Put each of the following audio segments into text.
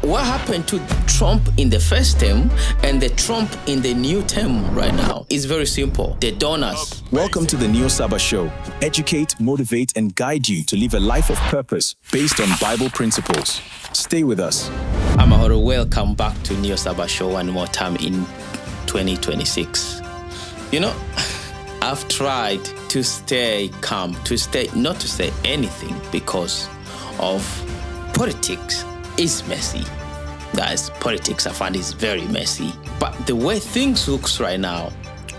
what happened to Trump in the first term and the Trump in the new term right now is very simple. The donors. Welcome to the Niyosaba Show. Educate, motivate, and guide you to live a life of purpose based on Bible principles. Stay with us. I'm Ahoro. Welcome back to Niyosaba Show one more time in 2026. You know, I've tried to stay calm, not to say anything because of politics. Is messy. Guys, politics I find is very messy. But the way things looks right now,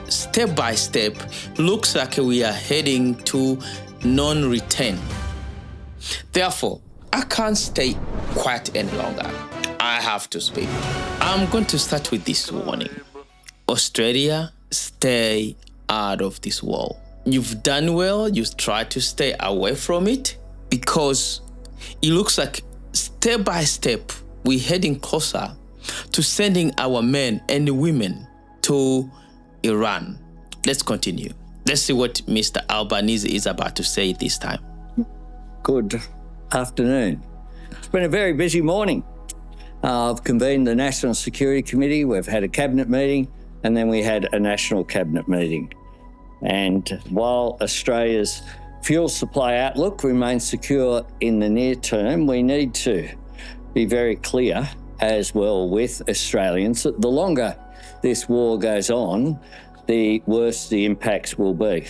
step by step, looks like we are heading to non-return. Therefore, I can't stay quiet any longer. I have to speak. I'm going to start with this warning. Australia, stay out of this war. You've done well, you've tried to stay away from it because it looks like step by step, we're heading closer to sending our men and women to Iran. Let's continue. Let's see what Mr. Albanese is about to say this time. Good afternoon. It's been a very busy morning. I've convened the National Security Committee. We've had a cabinet meeting, and then we had a national cabinet meeting. And while Australia's fuel supply outlook remains secure in the near term, we need to be very clear as well with Australians that the longer this war goes on, the worse the impacts will be.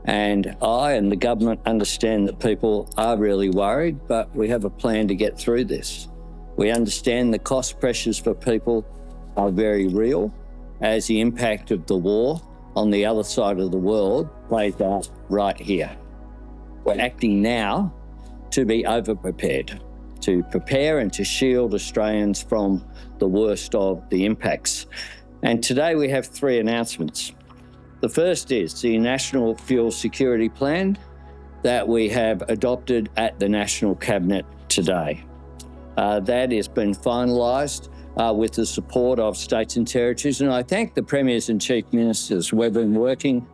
And I and the government understand that people are really worried, but we have a plan to get through this. We understand the cost pressures for people are very real as the impact of the war on the other side of the world plays out right here. We're acting now to be over-prepared, to prepare and to shield Australians from the worst of the impacts. And today we have three announcements. The first is the National Fuel Security Plan that we have adopted at the National Cabinet today. That has been finalised with the support of states and territories. And I thank the premiers and chief ministers. We've been working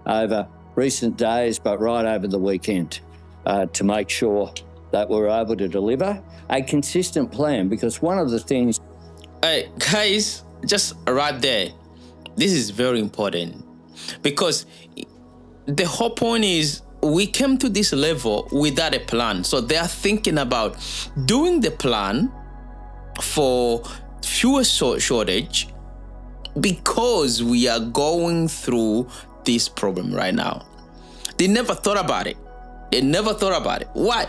over recent days, but right over the weekend, to make sure that we're able to deliver a consistent plan. Because one of the things... Hey, guys, just right there. This is very important. Because the whole point is we came to this level without a plan. So they are thinking about doing the plan for fuel shortage because we are going through this problem right now. They never thought about it. Why?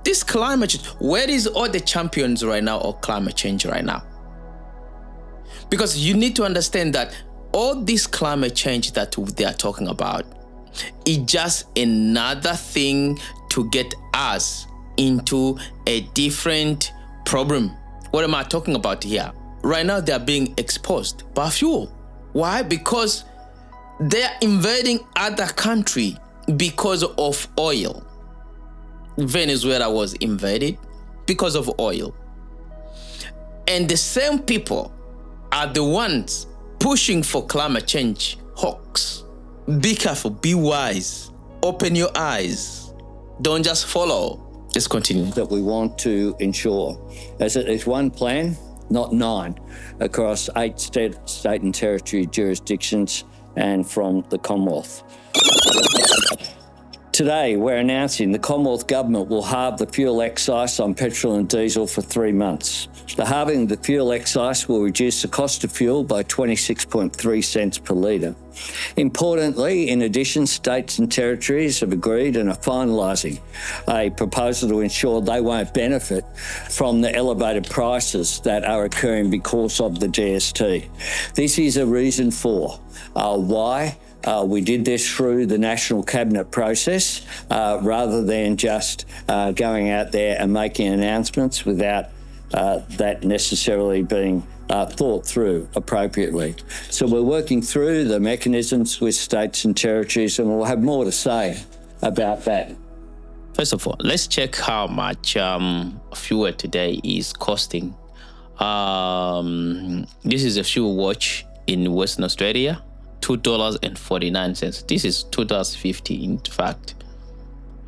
This climate change, where is all the champions right now of climate change right now? Because you need to understand that all this climate change that they are talking about is just another thing to get us into a different problem. What am I talking about here? Right now, they are being exposed by fuel. Why? Because they are invading other country because of oil. Venezuela was invaded because of oil. And the same people are the ones pushing for climate change hoax. Be careful, be wise, open your eyes. Don't just follow. Let's continue. That we want to ensure. As it is one plan, not 9, across 8 state and territory jurisdictions and from the Commonwealth. Today, we're announcing the Commonwealth Government will halve the fuel excise on petrol and diesel for 3 months. The halving of the fuel excise will reduce the cost of fuel by 26.3 cents per litre. Importantly, in addition, states and territories have agreed and are finalising a proposal to ensure they won't benefit from the elevated prices that are occurring because of the GST. This is a reason for why we did this through the National Cabinet process rather than just going out there and making announcements without that necessarily being thought through appropriately. So we're working through the mechanisms with states and territories, and we'll have more to say about that. First of all, let's check how much fuel today is costing. This is a fuel watch in Western Australia. $2.49. This is $2.50 in fact.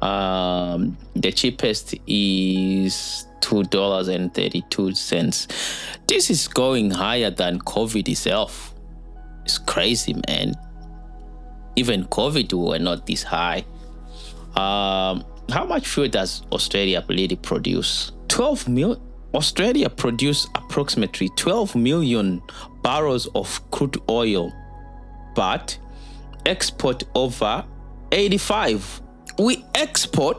The cheapest is $2.32. This is going higher than COVID itself. It's crazy, man. Even COVID were not this high. How much fuel does Australia really produce? Australia produces approximately 12 million barrels of crude oil, but export over 85. We export?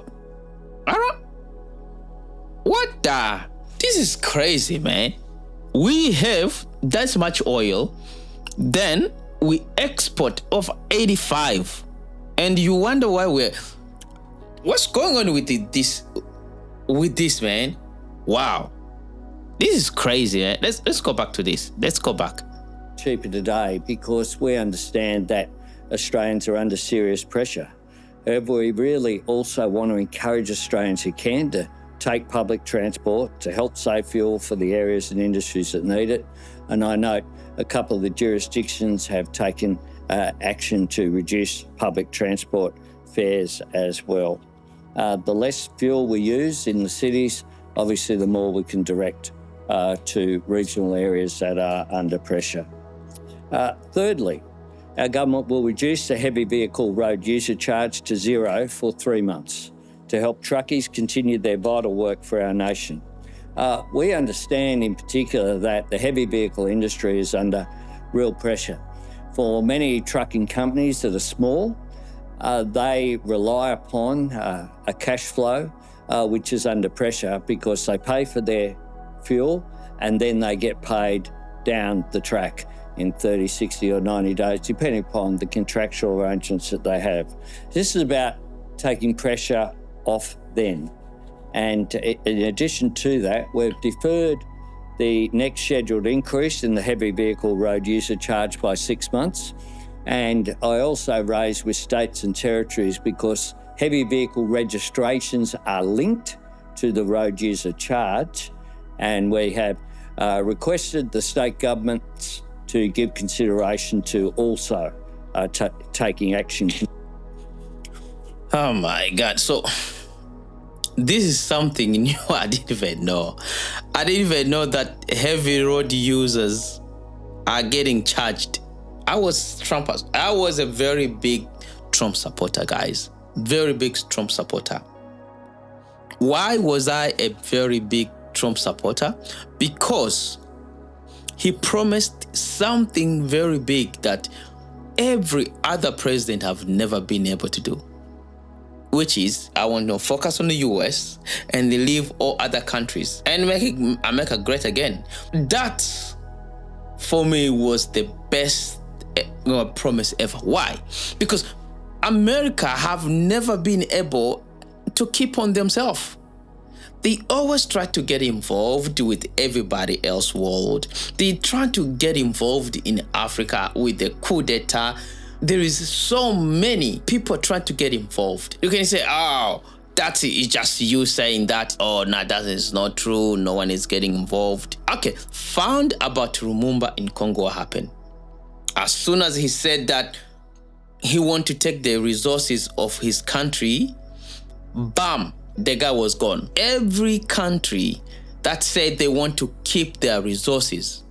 What the? This is crazy, man. We have that much oil, then we export over 85. And you wonder why what's going on with this, man? Wow. This is crazy, man. Let's go back to this. Let's go back. Cheaper today because we understand that Australians are under serious pressure. However, we really also want to encourage Australians who can to take public transport to help save fuel for the areas and industries that need it. And I note a couple of the jurisdictions have taken action to reduce public transport fares as well. The less fuel we use in the cities, obviously the more we can direct to regional areas that are under pressure. Thirdly, our government will reduce the heavy vehicle road user charge to zero for 3 months to help truckies continue their vital work for our nation. We understand in particular that the heavy vehicle industry is under real pressure. For many trucking companies that are small, they rely upon a cash flow which is under pressure because they pay for their fuel and then they get paid down the track in 30, 60 or 90 days, depending upon the contractual arrangements that they have. This is about taking pressure off them. And in addition to that, we've deferred the next scheduled increase in the heavy vehicle road user charge by 6 months. And I also raised with states and territories because heavy vehicle registrations are linked to the road user charge. And we have requested the state governments to give consideration to also taking action. Oh my God. So this is something new. I didn't even know. I didn't even know that heavy road users are getting charged. I was a very big Trump supporter, guys. Very big Trump supporter. Why was I a very big Trump supporter? Because he promised something very big that every other president have never been able to do, which is, I want to focus on the US and leave all other countries and make America great again. That, for me, was the best promise ever. Why? Because America have never been able to keep on themselves. They always try to get involved with everybody else world. They try to get involved in Africa with the coup d'etat. There is so many people trying to get involved. You can say, oh, that is just you saying that. Oh, no, that is not true. No one is getting involved. Okay, found about Lumumba in Congo happened. As soon as he said that he want to take the resources of his country, bam, the guy was gone. Every country that said they want to keep their resources,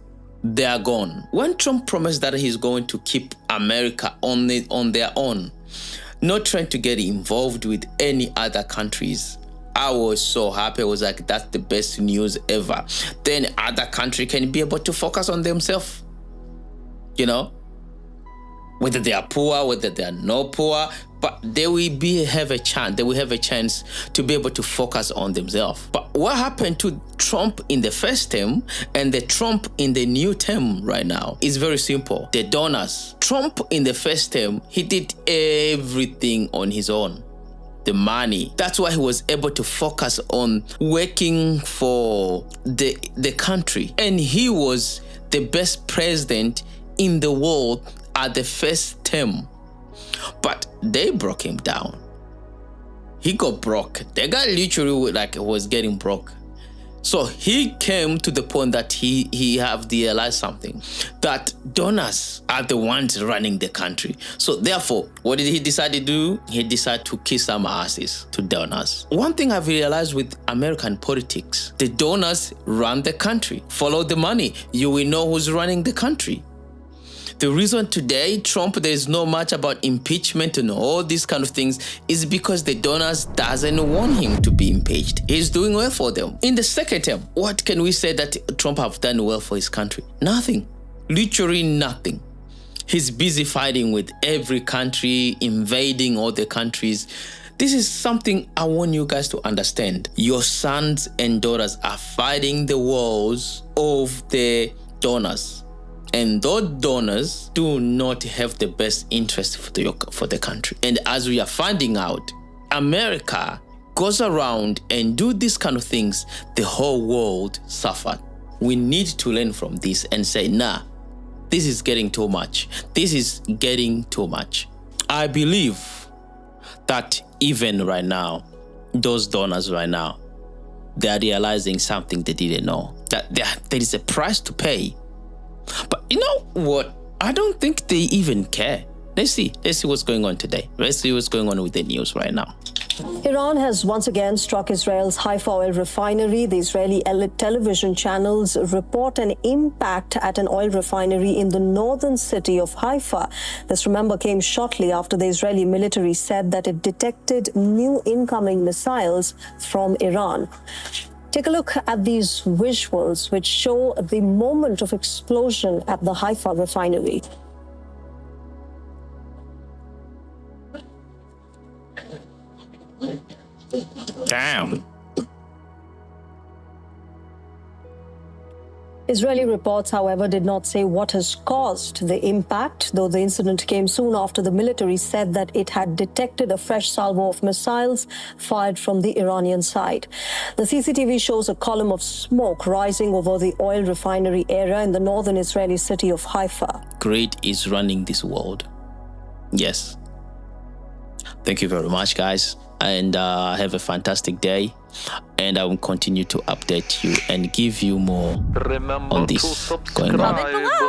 they are gone. When Trump promised that he's going to keep America on their own, not trying to get involved with any other countries, I was so happy. I was like, that's the best news ever. Then other country can be able to focus on themselves. You know, whether they are poor, whether they are not poor, but they will have a chance. They will have a chance to be able to focus on themselves. But what happened to Trump in the first term and the Trump in the new term right now is very simple. The donors. Trump in the first term, he did everything on his own. The money. That's why he was able to focus on working for the country. And he was the best president in the world at the first term. But they broke him down. He got broke. The guy literally was getting broke. So he came to the point that he have realized something, that donors are the ones running the country. So therefore, what did he decide to do? He decided to kiss some asses to donors. One thing I've realized with American politics, the donors run the country. Follow the money. You will know who's running the country. The reason today Trump, there is no much about impeachment and all these kind of things is because the donors doesn't want him to be impeached. He's doing well for them. In the second term, what can we say that Trump have done well for his country? Nothing. Literally nothing. He's busy fighting with every country, invading all the countries. This is something I want you guys to understand. Your sons and daughters are fighting the wars of the donors. And those donors do not have the best interest for the country. And as we are finding out, America goes around and do these kind of things, the whole world suffered. We need to learn from this and say, nah, this is getting too much. This is getting too much. I believe that even right now, those donors right now, they are realizing something they didn't know, that there is a price to pay. But you know what? I don't think they even care. Let's see what's going on today. Let's see what's going on with the news right now. Iran has once again struck Israel's Haifa oil refinery. The Israeli television channels report an impact at an oil refinery in the northern city of Haifa. This, remember, came shortly after the Israeli military said that it detected new incoming missiles from Iran. Take a look at these visuals, which show the moment of explosion at the Haifa refinery. Damn. Israeli reports, however, did not say what has caused the impact, though the incident came soon after the military said that it had detected a fresh salvo of missiles fired from the Iranian side. The CCTV shows a column of smoke rising over the oil refinery area in the northern Israeli city of Haifa. Great is running this world. Yes. Thank you very much, guys. And have a fantastic day. And I will continue to update you and give you more on this going on. Comment below.